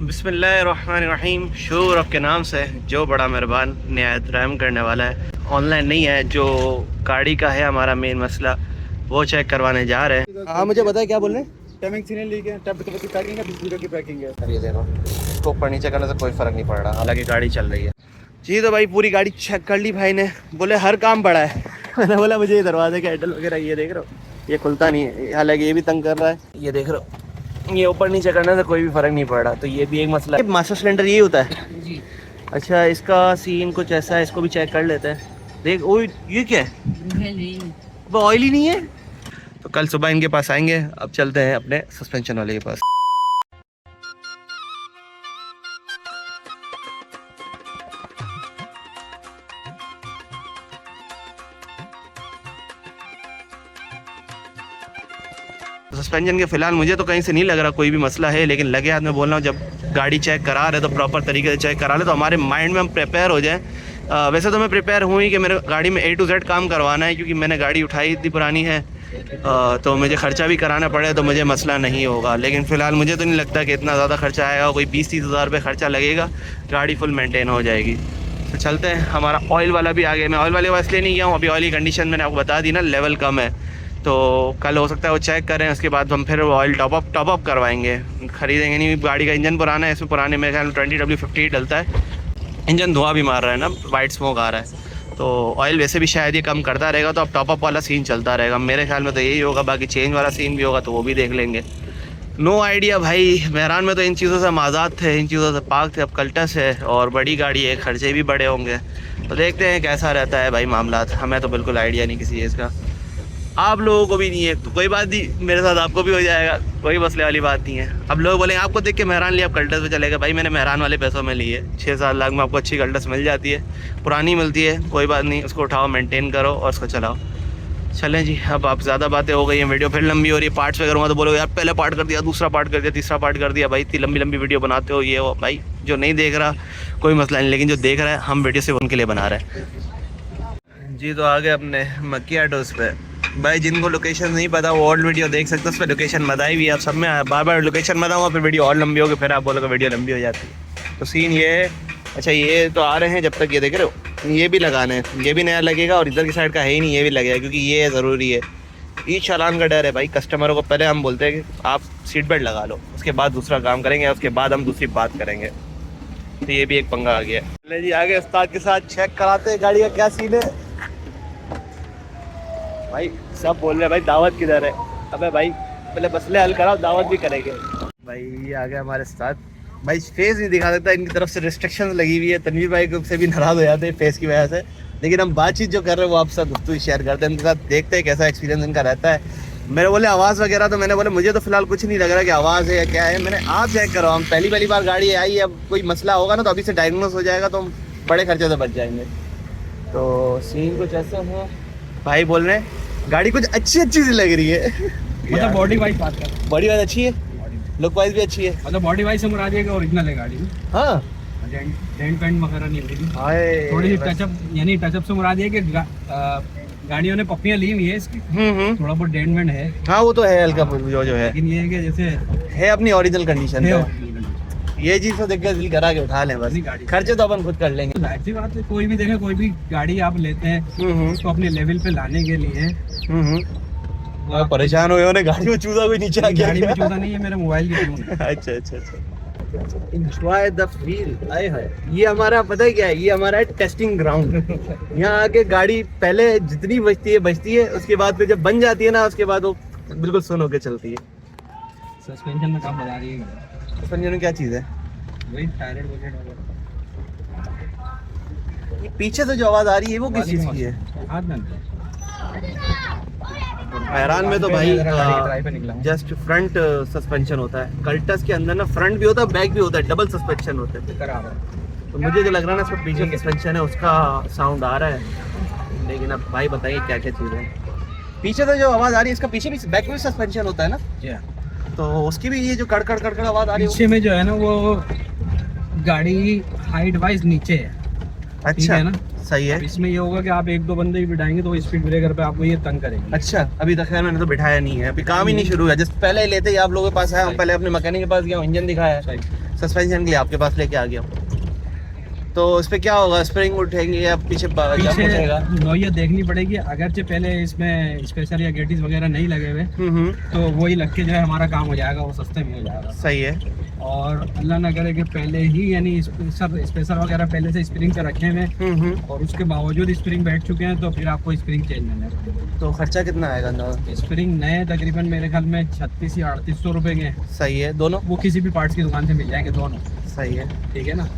बिस्मिल्लाहिर्रहमानिर्रहीम। शुरू रब के नाम से जो बड़ा मेहरबान निहायत रहम करने वाला है। ऑनलाइन नहीं है, जो गाड़ी का है हमारा मेन मसला, वो चेक करवाने जा रहे हैं। हाँ मुझे बताए क्या बोल रहे हैं। टाइमिंग सीने ली है, टैब की पैकिंग है, 20 की पैकिंग है। ये देखो, इसको ऊपर नीचे करने से कोई फ़र्क नहीं पड़ रहा, हालांकि गाड़ी चल रही है जी। तो भाई पूरी गाड़ी चेक कर ली भाई ने, बोले हर काम पड़ा है। मैंने बोला मुझे ये दरवाजे का हैंडल वगैरह ये देख रहे हो, ये खुलता नहीं है, हालांकि ये भी तंग कर रहा है, ये देख रहे हो, ये ऊपर नीचे करने से कोई भी फ़र्क नहीं पड़ रहा। तो ये भी एक मसला है। मास्टर सिलेंडर ये होता है जी। अच्छा, इसका सीन कुछ ऐसा है, इसको भी चेक कर लेते हैं। देख ओ, ये क्या है, वो ऑयल ही नहीं है। तो कल सुबह इनके पास आएंगे। अब चलते हैं अपने सस्पेंशन वाले के पास। सस्पेंशन के फिलहाल मुझे तो कहीं से नहीं लग रहा कोई भी मसला है, लेकिन लगे हाथ में बोल रहा हूँ, जब गाड़ी चेक करा रहे तो प्रॉपर तरीके से चेक करा ले, तो हमारे माइंड में हम प्रिपेयर हो जाएं। वैसे तो मैं प्रिपेयर हूँ ही कि मेरे गाड़ी में A to Z काम करवाना है, क्योंकि मैंने गाड़ी उठाई इतनी पुरानी है, तो मुझे ख़र्चा भी कराना पड़े तो मुझे मसला नहीं होगा। लेकिन फ़िलहाल मुझे तो नहीं लगता कि इतना ज़्यादा खर्चा आएगा, कोई 20-30 हज़ार रुपये खर्चा लगेगा, गाड़ी फुल मेंटेन हो जाएगी। तो चलते हैं। हमारा ऑयल वाला भी आ गया। मैं ऑयल वाले वास्ते नहीं गया हूँ अभी, ऑयल की कंडीशन मैंने आपको बता दी ना, लेवल कम है, तो कल हो सकता है वो चेक करें, उसके बाद हम फिर ऑयल टॉप अप करवाएंगे, ख़रीदेंगे नहीं। गाड़ी का इंजन पुराना है, इसमें पुराने मेरे ख्याल में 20W50 डलता है, इंजन धुआं भी मार रहा है ना, वाइट स्मोक आ रहा है, तो ऑयल वैसे भी शायद ये कम करता रहेगा, तो अब टॉप अप वाला सीन चलता रहेगा मेरे ख्याल में, तो यही होगा। बाकी चेंज वाला सीन भी होगा तो वो भी देख लेंगे। नो आइडिया भाई, मेहरान में तो इन चीज़ों से हम आज़ाद थे, इन चीज़ों से पाक थे। अब कल्टस है और बड़ी गाड़ी है, खर्चे भी बड़े होंगे, तो देखते हैं कैसा रहता है भाई मामला। हमें तो बिल्कुल आइडिया नहीं किसी चीज़ का, आप लोगों को भी नहीं है, तो कोई बात नहीं, मेरे साथ आपको भी हो जाएगा, कोई मसले वाली बात नहीं है। अब लोग बोलेंगे आपको देख के मेहरान लिया, आप कल्टस पे चलेगा। भाई मैंने मेहरान वाले पैसों में लिए, 6-7 लाख में आपको अच्छी कल्टस मिल जाती है, पुरानी मिलती है, कोई बात नहीं, उसको उठाओ, मेंटेन करो और उसको चलाओ। चलें जी, अब आप ज़्यादा बातें हो गई हैं, वीडियो फिर लंबी हो रही है। पार्ट्स पे करूँगा तो बोलोगे यार पहले पार्ट कर दिया, दूसरा पार्ट कर दिया, तीसरा पार्ट कर दिया। भाई इतनी लंबी लंबी वीडियो बनाते हो, ये हो भाई, जो नहीं देख रहा कोई मसला नहीं, लेकिन जो देख रहा है हम वीडियो सिर्फ उनके लिए बना रहे हैं जी। तो आगे अपने मक्की ऑटोज़ पे भाई, जिनको लोकेशन नहीं पता वो ओल्ड वीडियो देख सकते हैं, उस पर लोकेशन बताई हुई है। आप सब में बार बार लोकेशन बताऊँगा, फिर वीडियो और लंबी होगी, फिर आप बोलोगे वीडियो लंबी हो जाती है। तो सीन ये है, अच्छा ये तो आ रहे हैं, जब तक ये देख रहे हो, ये भी लगाने हैं, ये भी नया लगेगा, और इधर की साइड का है ही नहीं, ये भी लगेगा, क्योंकि ये ज़रूरी है। ये चालान का डर है भाई, कस्टमरों को पहले हम बोलते हैं कि आप सीट बेल्ट लगा लो, उसके बाद दूसरा काम करेंगे, उसके बाद हम दूसरी बात करेंगे। तो ये भी एक पंगा आ गया। चले जी आगे उस्ताद के साथ चेक कराते हैं गाड़ी का क्या सीन है। भाई सब बोल रहे हैं भाई दावत किधर है, अबे भाई पहले मसले हल कराओ, दावत भी करेंगे। भाई ये आ गया हमारे साथ। भाई फेस नहीं दिखा सकता, इनकी तरफ से रिस्ट्रिक्शन लगी हुई है, तनवीर भाई को से भी नाराज़ हो जाते हैं फेस की वजह से, लेकिन हम बातचीत जो कर रहे हैं वो आपके साथ गुफ्तगू शेयर करते हैं, उनके साथ देखते हैं कैसा एक्सपीरियंस इनका रहता है। मेरे बोले आवाज़ वगैरह, तो मैंने बोले मुझे तो फिलहाल कुछ नहीं लग रहा कि आवाज़ है या क्या है। मैंने आप चेक करो, हम पहली बार गाड़ी आई है, अब कोई मसला होगा ना तो अभी से डायग्नोस हो जाएगा, तो हम बड़े खर्चे से बच जाएंगे। तो सीन कुछ ऐसा है, भाई बोल रहे हैं गाड़ी कुछ अच्छी सी लग रही है, मतलब बॉडी वाइज बात कर, बॉडी वाइज अच्छी है, लुक वाइज भी अच्छी है, मतलब बॉडी वाइज से मुराद है कि ओरिजिनल है गाड़ी। हाँ डेंट पेंट वगैरह नहीं लगी, थोड़ी सी टचअप, यानी टचअप से मुराद है कि गाड़ियों ने पप्पियां ली हुई है इसकी, थोड़ा बहुत डेंट वेंट है। हाँ वो तो है हल्का जो है, लेकिन ये है कि जैसे है अपनी ओरिजिनल कंडीशन है, ये चीज़ तो देख के दिल करा के उठा लें बस, खर्चे तो अपन खुद कर लेंगे। ऐसी बात है, कोई भी देखे, कोई भी गाड़ी आप लेते हैं उसको अपने लेवल पे लाने के लिए परेशान हुए होने, गाड़ी में चूजा कोई नीचे आ गया। गाड़ी में चूजा नहीं है, मेरे मोबाइल की ट्यून है। अच्छा एंजॉय द फील। आए है, ये हमारा पता है क्या है, ये हमारा है टेस्टिंग ग्राउंड। यहाँ आके गाड़ी पहले जितनी बचती है, उसके बाद फिर जब बन जाती है ना, उसके बाद वो बिल्कुल सुन होके चलती है। सस्पेंशन में काम बता रही है, सस्पेंशन में क्या चीज़ है, वही टायरेड वगैरह। ये पीछे से जो आवाज़ आ रही है वो किस चीज़ की है? हाथ में हैरान में तो भाई जस्ट फ्रंट सस्पेंशन होता है, कल्टस के अंदर ना फ्रंट भी होता है, बैक भी होता है, डबल सस्पेंशन होते हैं। तो मुझे जो लग रहा है ना, इसमें पीछे सस्पेंशन है उसका साउंड आ रहा है, लेकिन अब भाई बताइए क्या क्या चीज़ है। पीछे से जो आवाज़ आ रही है, इसका पीछे भी बैक में सस्पेंशन होता है ना, तो उसकी भी ये जो कड़कड़ आवाज़ आ रही है पीछे में जो है ना, वो गाड़ी हाइट वाइज नीचे है। अच्छा है ना, सही है। इसमें ये होगा कि आप 1-2 बंदे भी बिठाएंगे तो स्पीड ब्रेकर पे आपको ये तंग करेंगे। अच्छा अभी तक खैर मैंने तो बिठाया नहीं है, अभी काम ही नहीं शुरू हुआ, जस्ट पहले ही लेते ही आप लोगों के पास आया, हम पहले अपने मैकेनिक के पास गया, इंजन दिखाया, सस्पेंशन के लिए आपके पास लेके आ गया हूँ। तो इस पे क्या होगा, स्प्रिंग उठेंगे या पीछे जंप उठेगा? नोयत देखनी पड़ेगी। अगरचे पहले इसमें स्पेशल या गेटीज वगैरह नहीं लगे हुए तो वही लग के जो है हमारा काम हो जाएगा, वो सस्ते में हो जाएगा। सही है। और अल्लाह ना करे कि पहले ही यानी स्पेशल वगैरह पहले से स्प्रिंग पे रखे हुए और उसके बावजूद स्प्रिंग बैठ चुके हैं तो फिर आपको स्प्रिंग चेंज करना है। तो खर्चा कितना आएगा? स्प्रिंग नए तकरीबन मेरे ख्याल में 36 या 3800 रुपए के हैं। सही है। दोनों वो किसी भी पार्ट्स की दुकान से मिल जाएंगे दोनों। सही है, ठीक है ना।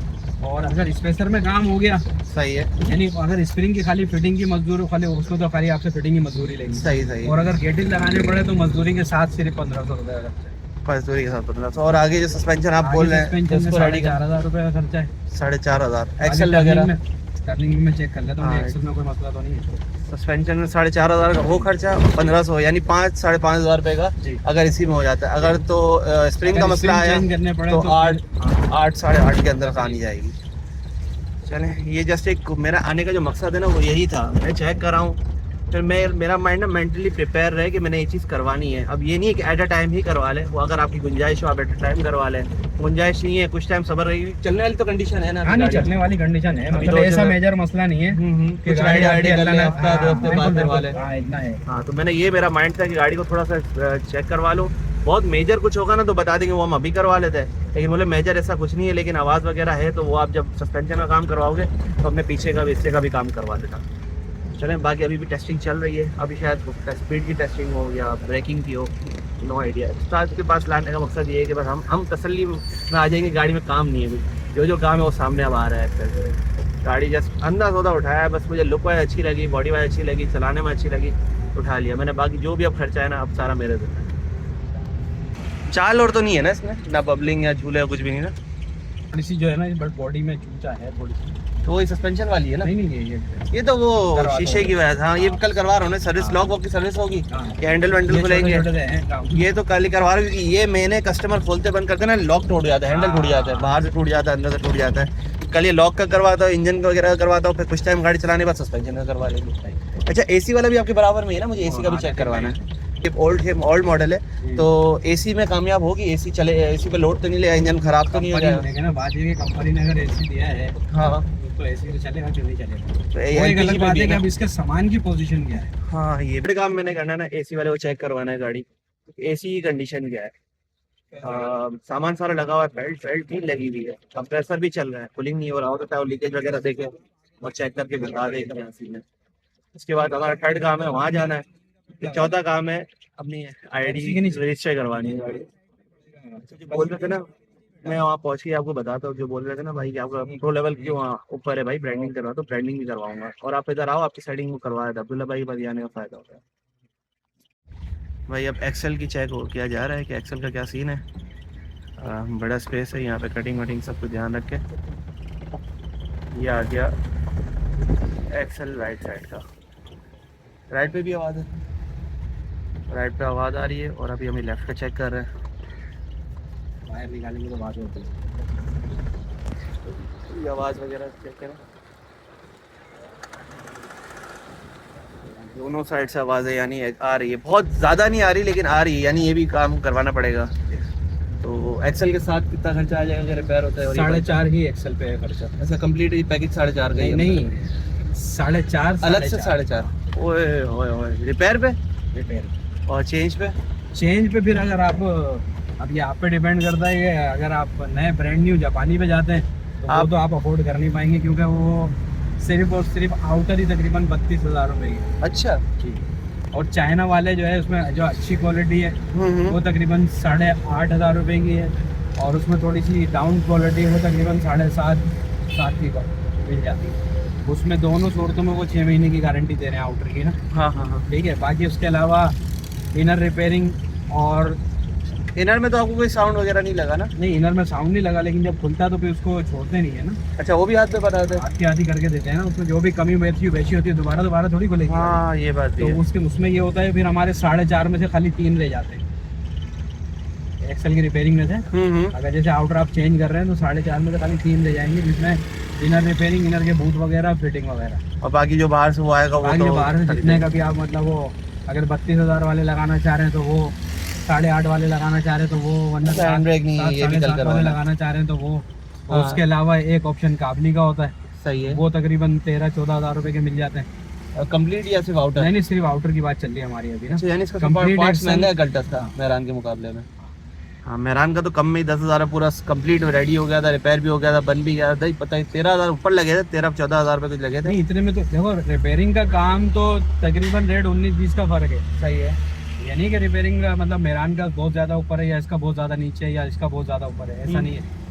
और अगर स्पेशल में काम हो गया, सही है, यानी अगर स्प्रिंग की खाली फिटिंग की मजदूरी खाली उसको तो खाली आपसे फिटिंग की मजदूरी लेगी। सही सही। और अगर गेटिंग लगाने पड़े तो मजदूरी के साथ सिर्फ 1500 रुपए लगते हैं। मजदूरी के साथ 1500। और आगे जो सस्पेंशन आप बोल रहे हैं उसको 4,500 रुपए का खर्चा है। 4,500। एक्सेल वगैरह टर्निंग में चेक कर लेता हूँ, एक्सेल में कोई मसला तो नहीं है। सस्पेंशन में 4,500 का वो खर्चा, 1500 यानी 5-5,500 रुपए का अगर इसी में हो जाता है। अगर तो स्प्रिंग का मसला आया तो 8-8.5 के अंदर आनी जाएगी। चले, ये जस्ट एक मेरा आने का जो मकसद है ना वो यही था। मैं चेक कर रहा हूँ, फिर मेरा माइंड ना मेंटली प्रिपेयर रहे कि मैंने ये चीज़ करवानी है। अब ये नहीं है कि एट अ टाइम ही करवा लें, वो अगर आपकी गुंजाइश हो आप एट अ टाइम करवा लें। गुंजाइश नहीं है, कुछ टाइम सब्र रही, चलने वाली तो कंडीशन है ना। हाँ, नहीं चलने वाली कंडीशन है, मतलब ऐसा मेजर मसला नहीं है। कुछ गाड़ी हफ्ता 2 हफ्ते बाद करवा लें। हाँ, इतना है। हाँ, तो मैंने ये मेरा माइंड था कि गाड़ी को थोड़ा सा चेक करवा लो। बहुत मेजर कुछ होगा ना तो बता देंगे, वो हम अभी करवा लेते हैं। लेकिन बोले मेजर ऐसा कुछ नहीं है, लेकिन आवाज़ वगैरह है तो वो आप जब सस्पेंशन का काम करवाओगे तो अपने पीछे का भी हिस्से का भी काम करवा देना। चलें, बाकी अभी भी टेस्टिंग चल रही है। अभी शायद स्पीड की टेस्टिंग हो या ब्रेकिंग की हो, नो आइडिया। उस्ताद के पास लाने का मकसद ये है कि बस हम तसल्ली में आ जाएंगे, गाड़ी में काम नहीं है कुछ, जो काम है वो सामने अब आ रहा है। गाड़ी जस्ट अंदर सौदा उठाया है, बस मुझे लुक वाइज अच्छी लगी, बॉडी वाइज अच्छी लगी, चलाने में अच्छी लगी, उठा लिया मैंने। बाकी जो भी अब खर्चा है ना अब सारा मेरे से। चाल और तो नहीं है ना इसमें, ना बबलिंग या झूले या कुछ भी नहीं ना? थोड़ी सी जो है ना बट बॉडी में चूचा है थोड़ी सी। तो वही सस्पेंशन वाली है ना? नहीं, ये तो वो शीशे की वजह था। ये कल करवा रहा हूँ, सर्विस लॉक वॉक की सर्विस होगी, ये हैंडल वेंडल खुलेंगे, ये तो कल ही करवा रहा हूँ। क्योंकि ये मैंने कस्टमर खोलते बंद करते ना लॉक टूट जाता है, हैंडल टूट जाता है, बाहर से टूट जाता है, अंदर से टूट जाता है। कल ये लॉक का करवाता हूँ, इंजन का वगैरह करवाता हूँ, फिर कुछ टाइम गाड़ी चलाने के बाद सस्पेंशन का करवा लेंगे। अच्छा, एसी वाला भी आपके बराबर में है ना? मुझे एसी का भी चेक करवाना है। ओल्ड मॉडल है तो एसी में कामयाब होगी? एसी चले, एसी पे लोड तो नहीं लेगा, इंजन खराब तो नहीं हो जाएगा ना? बात ये कंपनी ने अगर एसी दिया है हाँ तो एसी तो चलेगा, क्यों नहीं चलेगा? तो एक अलग बात है कि अब इसके सामान की पोजीशन क्या है। हाँ, ये बड़े काम मैंने करना है ना, एसी वाले को चेक करवाना है गाड़ी, एसी की कंडीशन क्या है। सामान सारा लगा हुआ है, बेल्ट नहीं लगी हुई है, कंप्रेसर भी चल रहा है, कूलिंग नहीं हो रहा, हो सकता है लीकेज वगैरह देखे और चेक करके बता दे। उसके बाद हमारा थर्ड काम है वहाँ जाना है। चौथा काम है अपनी आईडी रजिस्टर करवानी है गाड़ी। जो बोल रहे थे ना, मैं वहाँ पहुँच के आपको बताता हूँ। जो बोल रहे थे ना भाई कि आपका प्रो लेवल जो वहाँ ऊपर है भाई, ब्रांडिंग करवा तो ब्रांडिंग भी करवाऊंगा। और आप इधर आओ, आपकी सेटिंग को करवाया था अब्दुल्ला भाई, बस आने का फायदा होता है भाई। अब एक्सेल की चेक हो किया जा रहा है कि एक्सेल का क्या सीन है। बड़ा स्पेस है यहाँ पे, कटिंग वटिंग सब कुछ ध्यान रख के। ये आ गया एक्सेल राइट साइड का, राइट पे भी आवाज़ है, राइट पे आवाज़ आ रही है। और अभी हम लेफ्ट पे चेक कर रहे हैं, बाहर निकालेंगे तो बात होती है। ये आवाज़ वगैरह चेक करें, दोनों साइड से आवाज़ है यानी आ रही है, बहुत ज़्यादा नहीं आ रही लेकिन आ रही है, यानी ये भी काम करवाना पड़ेगा। तो एक्सेल के साथ कितना खर्चा आ जाएगा रिपेयर होता है? 4.5 ही एक्सेल पे है खर्चा। ऐसा कंप्लीट पैकेज 4.5 का? नहीं 4.5 अलग से 4.5। ओए रिपेयर पे? रिपेयर और चेंज पे फिर अगर आप, अब ये आप पे डिपेंड करता है कि अगर आप नए ब्रांड न्यू जापानी पे जाते हैं तो आप अफोर्ड कर नहीं पाएंगे, क्योंकि वो सिर्फ और सिर्फ आउटर ही तकरीबन 32,000 रुपए की। अच्छा जी। और चाइना वाले जो है उसमें जो अच्छी क्वालिटी है वो तकरीबन 8,500 रुपए की है, और उसमें थोड़ी सी डाउन क्वालिटी है वो तकरीबन 7.5 की मिल जाती है। उसमें दोनों सूरतों में वो 6 महीने की गारंटी दे रहे हैं आउटर की ना। हाँ ठीक है। बाकी उसके अलावा इनर रिपेयरिंग, और इनर में तो आपको कोई साउंड वगैरह नहीं लगा ना? नहीं, इनर में साउंड नहीं लगा, लेकिन जब खुलता तो फिर उसको छोड़ते नहीं है ना। अच्छा, वो भी हाथ पे बताते हैं? हाथ की करके देते हैं ना, उसमें जो भी कमी वैसी होती है दोबारा थोड़ी खुलेगी। हाँ, ये बात तो उसमें ये होता है फिर हमारे 4.5 में से खाली 3 रह जाते हैं एक्सेल की रिपेयरिंग में से। अगर जैसे आउटर आप चेंज कर रहे हैं तो 4.5 में से खाली 3 रह जाएंगे, जिसमें इनर रिपेयरिंग, इनर के बूट वगैरह, फिटिंग वगैरह, और बाकी जो बाहर से वो आएगा वो बाहर से जितने का भी आप मतलब वो अगर 32,000 वाले लगाना चाह रहे हैं तो वो 8.5 वाले लगाना चाह रहे हैं तो वो, वरना हैंड ब्रेक नहीं है, 7, ये भी कल 7.5 वाले करवाना है। लगाना चाह रहे हैं तो वो। हाँ। उसके अलावा एक ऑप्शन काबली का होता है, सही है। वो तकरीबन 13-14 हज़ार रुपए के मिल जाते हैं। कंप्लीट या सिर्फ आउटर? नहीं, सिर्फ आउटर की बात चल रही है हमारी अभी ना। अच्छा, यानी इसका Complete पार्ट्स Excel- महंगा है कल्टस का मेहरान के मुकाबले में। हाँ, मेहरान का तो कम में ही 10,000 है, पूरा कंप्लीट रेडी हो गया था, रिपेयर भी हो गया था, बन भी गया था, पता है 13,000 ऊपर लगे थे, 13-14 हज़ार रुपये कुछ लगे थे। नहीं, इतने में तो देखो, रिपेयरिंग का काम तो तकरीबन रेट 19-20 का फर्क है। सही है। यानी कि रिपेयरिंग का मतलब मेहरान का बहुत ज्यादा ऊपर है या इसका बहुत ज्यादा नीचे है या इसका बहुत ज्यादा ऊपर है, ऐसा नहीं है।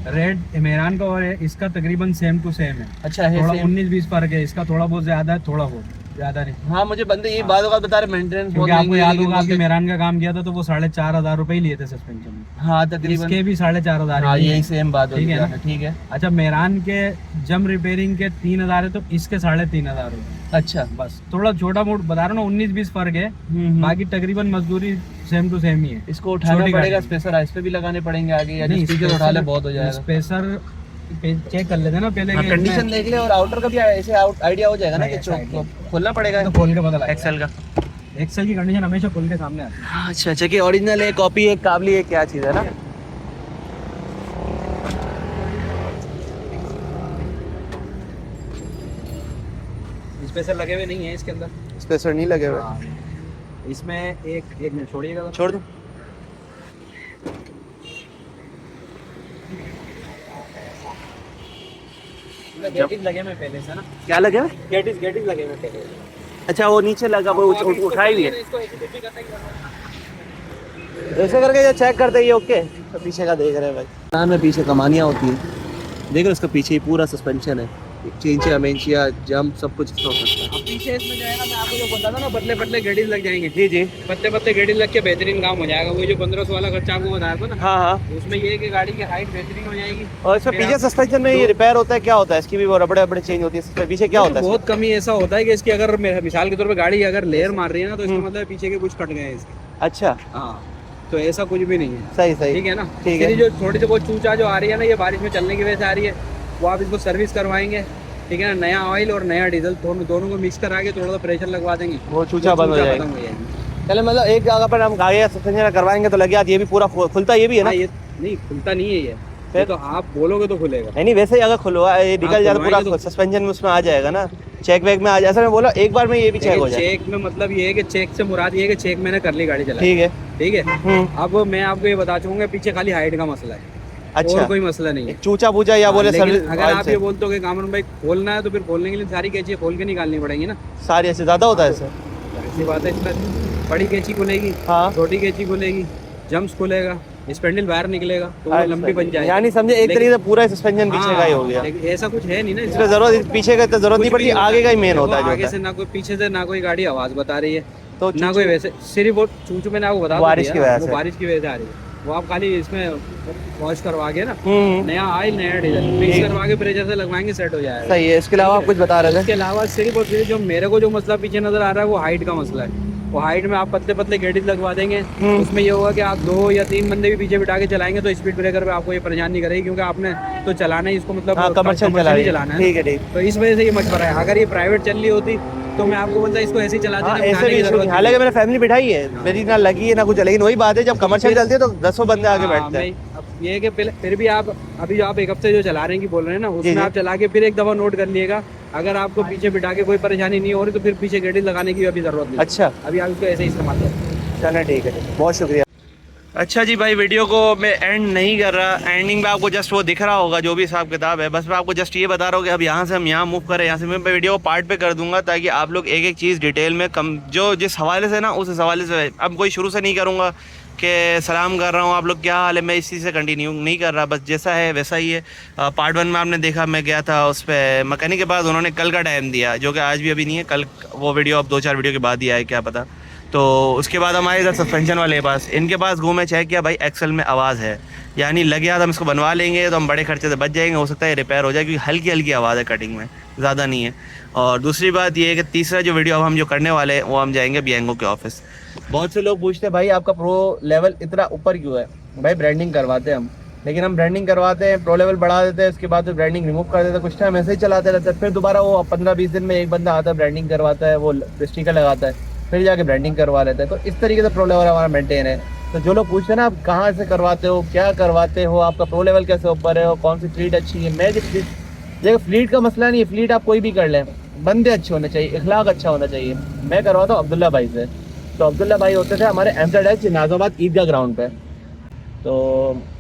रेट मेहरान का और इसका तकरीबन सेम टू सेम है। अच्छा है, थोड़ा same। 19-20 फर्क है, इसका थोड़ा बहुत ज्यादा है, थोड़ा बहुत ज्यादा नहीं। हाँ, मुझे बंदे ये बात बता रहे मेंटेनेंस क्योंकि आपको याद होगा आपके मेहरान का काम किया था तो वो 4,500 रुपए ही लिए थे सस्पेंशन में। हाँ तकरीबन, इसके भी 4,500 हाँ ही यही हैं। सेम बात ठीक है होगी। ना? ठीक है। अच्छा, मेहरान के जम रिपेयरिंग के 3,000 है तो इसके 3,500 रुपए। अच्छा, बस थोड़ा छोटा मोटा बता रहा हूँ ना, 19-20 फर्क है, बाकी तकरीबन मजदूरी सेम टू सेम ही है। इसको उठाना छोटी पड़ेगा, गाड़ी। स्पेसर इस पे भी लगाने पड़ेंगे आगे, या नहीं, स्पीकर उठा ले बहुत हो जाएगा। स्पेसर चेक कर लेते हैं ना पहले हाँ, कि कंडीशन इसमें- देख ले, और आउटर का भी ऐसे आइडिया हो जाएगा ना नहीं, कि ऐसा idea खोलना पड़ेगा तो खोल के पता लगेगा। एक्सेल का। एक्सेल की कंडीशन हमेशा खोल के सामने आती है। अच्छा अच्छा, कि ओरिजिनल है, कॉपी है, काबली है, क्या चीज़ है ना। स्पेशल लगे हुए नहीं है इसके अंदर। स्पेसर नहीं लगे हुए। हाँ। इसमें एक मिनट छोड़िएगा, छोड़ दो। गेटिस लगे हुए पहले से ना। क्या लगे हुए? गेटिस लगे हुए पहले। अच्छा, वो नीचे लगा, वो उठाई भी है। इसको HDP करने की जरूरत ऐसे करके जो चेक करते ही ओके। तो पीछे का देख रहे हैं भाई, कान में पीछे कमानियाँ होती हैं, देख रहे हो उसका पीछे ही पूरा सस्पेंशन है, चेंचिया मेंचिया जंप सब कुछ इसका हो सकता है। अब पीछे इसमें जो है ना, मैं आपको जो बताता ना, पतले पतले गेटिस लग जाएंगे। जी जी। पतले गेटिस लग के बेहतरीन काम हो जाएगा। वो जो 1500 वाला खर्चा आपको बताया था ना, हाँ हाँ। उसमें ये है कि गाड़ी की हाइट बेहतरीन हो जाएगी। और इसमें फिर पीछे आप- सस्पेंशन में ये रिपेयर होता है, क्या होता है इसकी भी वो रबड़े रबड़े चेंज होती है, इसमें पीछे क्या होता है? बहुत कमी ऐसा होता है कि इसकी अगर मिसाल के तौर पे गाड़ी अगर लेयर मार रही है ना, तो इसका मतलब पीछे के कुछ कट गए हैं इसके। अच्छा, हाँ, तो ऐसा कुछ भी नहीं है। सही सही। ठीक है ना। ठीक है। इसकी जो थोड़ी सी बहुत चूचा जो आ रही है ना, ये बारिश में चलने की वजह से आ रही है, वो आप इसको सर्विस करवाएंगे। ठीक है ना, नया ऑयल और नया डीजल दोनों को मिक्स करा के थोड़ा सा प्रेशर लगवा देंगे, वो चूचा बंद हो जाएगा। खत्म हो जाएगी। चले, मतलब एक जगह पर हम आगे सस्पेंशन करवाएंगे तो लगे हाथ ये भी पूरा खुलता, ये भी है ना? हाँ, ये नहीं खुलता नहीं है ये तो आप बोलोगे तो खुलेगा। नहीं वैसे ही अगर खुलवा ये निकल जाए तो पूरा खुलवाएंगे सस्पेंशन में उसमें आ जाएगा ना, चेक वेक में आ जाए। ऐसा मैं बोला एक बार में ये भी चेक हो जाए। चेक में मतलब ये है कि चेक से मुराद ये है कि चेक मैंने कर ली गाड़ी चला। ठीक है। ठीक है। अब मैं आपको ये बता चुका पीछे खाली हाइट का मसला है, अच्छा, और कोई मसला नहीं है। चूचा बूचा या बोले लेकिन सर्विस अगर आप ये बोलते हो कि कामरान भाई खोलना है, तो फिर खोलने के लिए सारी कैची खोल के निकालनी पड़ेगी ना। सारी ऐसे ज्यादा होता है इससे? ऐसी बात है, इसमें बड़ी कैची खुलेगी, हाँ। छोटी कैची खुलेगी, जम्प्स खुलेगा, स्पेंडल बाहर निकलेगा तो वो लंबी बन जाएगी। यानी समझे एक तरीके से पूरा सस्पेंशन पीछे का ही हो गया। लेकिन ऐसा कुछ है नहीं ना, इसमें जरूरत पीछे का तो जरूरत नहीं पड़ती, आगे का ही मेन होता है जो आगे होता से है। ना कोई पीछे से ना कोई गाड़ी आवाज बता रही है, तो ना कोई वैसे, सिर्फ वो चूचू मैंने आपको बता बारिश की वजह वो से। बारिश की वजह से आ रही है। वो आप खाली इसमें वॉश करवा के ना, हम्म, नया ऑयल नया डीजल मिक्स करवा के प्रेशर से लगवाएंगे, सेट हो जाएगा। सही है। इसके अलावा आप कुछ बता रहे थे? इसके अलावा सिर्फ और सिर्फ जो मेरे को जो मसला पीछे नजर आ रहा है वो हाइट का मसला है। वो हाइट में आप पतले पतले गेटिस लगवा देंगे, उसमें ये होगा कि आप 2 या 3 बंदे भी पीछे बिठा के चलाएंगे तो स्पीड ब्रेकर पे आपको ये परेशान नहीं करेगी, क्योंकि आपने तो चलाना ही इसको, मतलब कमर्शियल चलाना है। ठीक है, ठीक। तो इस वजह से ये मशवरा है। अगर ये प्राइवेट चल रही होती तो मैं आपको बोलता इसको ऐसे ही चला हाँ, देना, ऐसे उठाने भी की issue जरूरत नहीं। नहीं। हालांकि मैंने फैमिली बिठाई है, मेरी ना लगी है ना कुछ, लेकिन वही बात है जब कमर्शियल चलती है तो 10 बंदे आगे बैठते हैं। अब ये है कि फिर भी आप अभी जो आप एक हफ्ते जो चला रहे हैं कि बोल रहे हैं ना, जी, उसमें जी। आप चला के फिर एक दफा नोट कर लिएगा। अगर आपको पीछे बिठा के कोई परेशानी नहीं हो रही तो फिर पीछे गेटिस लगाने की अभी जरूरत नहीं। अच्छा, अभी आप इसको ऐसे ही इस्तेमाल करें। चलो ठीक है, बहुत शुक्रिया। अच्छा जी भाई, वीडियो को मैं एंड नहीं कर रहा, एंडिंग में आपको जस्ट वो दिख रहा होगा जो भी हिसाब किताब है। बस मैं आपको जस्ट ये बता रहा हूँ कि अब यहाँ से हम यहाँ मूव करें, यहाँ से मैं वीडियो को पार्ट पे कर दूंगा ताकि आप लोग एक एक चीज़ डिटेल में कम जो जिस हवाले से ना उस हवाले से। अब कोई शुरू से नहीं करूँगा कि सलाम कर रहा हूँ आप लोग क्या हाल है, मैं इसी से कंटिन्यू नहीं कर रहा, बस जैसा है वैसा ही है। पार्ट 1 में आपने देखा, मैं गया था उस पर मैकेनिक के पास, उन्होंने कल का टाइम दिया जो कि आज भी अभी नहीं है, कल वो वीडियो अब 2-4 वीडियो के बाद ही आए क्या पता। तो उसके बाद हमारे इधर सस्पेंशन वाले के पास, इनके पास घूमे, चेक किया, भाई एक्सेल में आवाज़ है, यानी लगे हाथ हम इसको बनवा लेंगे तो हम बड़े खर्चे से बच जाएंगे, हो सकता है रिपेयर हो जाए क्योंकि हल्की हल्की आवाज़ है कटिंग में, ज़्यादा नहीं है। और दूसरी बात ये है कि तीसरा जो वीडियो अब हम जो करने वाले हैं वो हम जाएंगे बियांगो के ऑफिस। बहुत से लोग पूछते हैं भाई आपका प्रो लेवल इतना ऊपर क्यों है? भाई ब्रांडिंग करवाते हैं हम, लेकिन हम ब्रांडिंग करवाते हैं, प्रो लेवल बढ़ा देते हैं, उसके बाद तो ब्रांडिंग रिमूव कर देते हैं, कुछ टाइम ऐसे ही चलाते रहते हैं, फिर दोबारा वो 15-20 दिन में एक बंदा आता है, ब्रांडिंग करवाता है, वो स्टिकर लगाता है, फिर जाके ब्रांडिंग करवा लेते हैं। तो इस तरीके से प्रो लेवल हमारा मेंटेन है। तो जो लोग पूछते हैं ना आप कहाँ से करवाते हो, क्या करवाते हो, आपका प्रो लेवल कैसे ऊपर है और कौन सी फ्लीट अच्छी है, मैं जिस देखो फ्लीट का मसला नहीं है, फ्लीट आप कोई भी कर लें, बंदे अच्छे होने चाहिए, इखलाक अच्छा होना चाहिए। मैं करवाता हूँ अब्दुल्ला भाई से। तो अब्दुल्ला भाई होते थे हमारे एमजेड नाज़ाबाद ईदगाह ग्राउंड पे। तो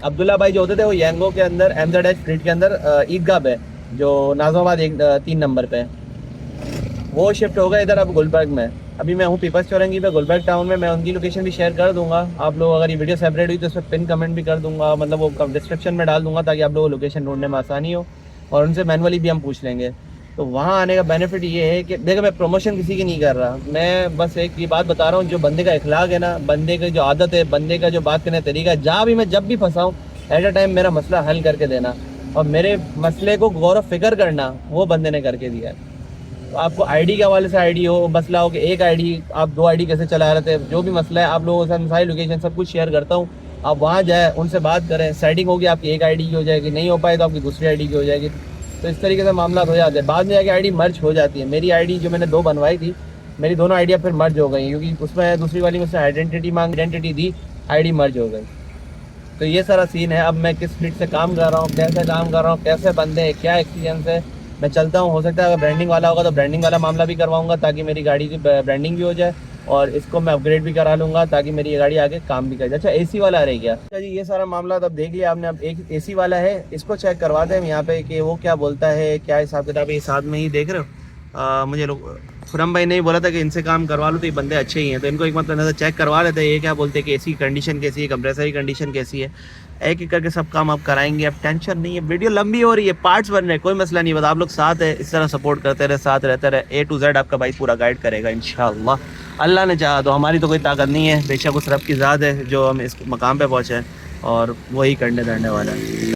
अब्दुल्ला भाई जो होते थे वो यांगो के अंदर एमजेड फ्लीट के अंदर ईदगाह पे जो नाज़ाबाद 3 नंबर पे, वो शिफ्ट हो गए इधर अब गुलबर्ग में। अभी मैं हूँ पीपल्स चौरंगी पे गुलबर्ग टाउन में। मैं उनकी लोकेशन भी शेयर कर दूंगा, आप लोग अगर ये वीडियो सेपरेट हुई तो उस पर पिन कमेंट भी कर दूंगा, मतलब वो डिस्क्रिप्शन में डाल दूंगा ताकि आप लोगों को लोकेशन ढूंढने में आसानी हो, और उनसे मैनुअली भी हम पूछ लेंगे। तो वहाँ आने का बेनिफिट ये है कि देखो मैं प्रमोशन किसी की नहीं कर रहा, मैं बस एक ये बात बता रहा हूँ, जो बंदे का इखलाक है ना, बंदे की जो आदत है, बंदे का जो बात करने का तरीका है, जहाँ भी मैं जब भी फंसा हूँ एट अ टाइम मेरा मसला हल करके देना और मेरे मसले को गौर फिक्र करना, वो बंदे ने करके दिया है। तो आपको आईडी के हवाले से आईडी हो, मसला हो कि एक आईडी आप 2 आईडी कैसे चला रहे थे, जो भी मसला है आप लोगों के साथ सारी लोकेशन सब कुछ शेयर करता हूँ। आप वहाँ जाए, उनसे बात करें, सेटिंग होगी आपकी एक आईडी की हो जाएगी, नहीं हो पाए तो आपकी दूसरी आईडी की हो जाएगी। तो इस तरीके से मामला हो जाते हैं। बाद में जाके आईडी मर्ज हो जाती है। मेरी आईडी जो मैंने 2 बनवाई थी, मेरी दोनों आईडिया फिर मर्ज हो गई, क्योंकि उसमें दूसरी वाली में से आइडेंटिटी दी, आईडी मर्ज हो गई। तो ये सारा सीन है। अब मैं किस स्प्लिट से काम कर रहा हूँ, कैसे काम कर रहा हूँ, कैसे बंदे हैं, क्या एक्सपीरियंस है, मैं चलता हूँ। हो सकता है अगर ब्रांडिंग वाला होगा तो ब्रांडिंग वाला मामला भी करवाऊंगा ताकि मेरी गाड़ी की ब्रांडिंग भी हो जाए, और इसको मैं अपग्रेड भी करा लूँगा ताकि मेरी ये गाड़ी आगे काम भी कर जाए। अच्छा एसी वाला रह गया। अच्छा जी, ये सारा मामला तब देख लिया आपने। अब एक एसी वाला है, इसको चेक करवाते हैं यहाँ पे कि वो क्या बोलता है, क्या हिसाब किताब है। साथ में ही देख रहे हो, मुझे लोग खुरम भाई ने ही बोला था कि इनसे काम करवा लो, तो ये बंदे अच्छे ही हैं, तो इनको एक मतलब नज़र चेक करवा लेते हैं ये क्या बोलते हैं कि एसी कंडीशन कैसी है, कंप्रेसर की कंडीशन कैसी है। एक एक करके सब काम आप कराएंगे, अब टेंशन नहीं है। वीडियो लंबी हो रही है, पार्ट्स बन रहे हैं, कोई मसला नहीं, बस आप लोग साथ है, इस तरह सपोर्ट करते रहे, साथ रहते रहे। A to Z आपका भाई पूरा गाइड करेगा इंशाअल्लाह। अल्लाह ने चाहा तो, हमारी तो कोई ताकत नहीं है, बेशक उस रब की ज़ात है जो हम इस मकाम पे पहुँचे हैं, और वही करने धरने वाला है।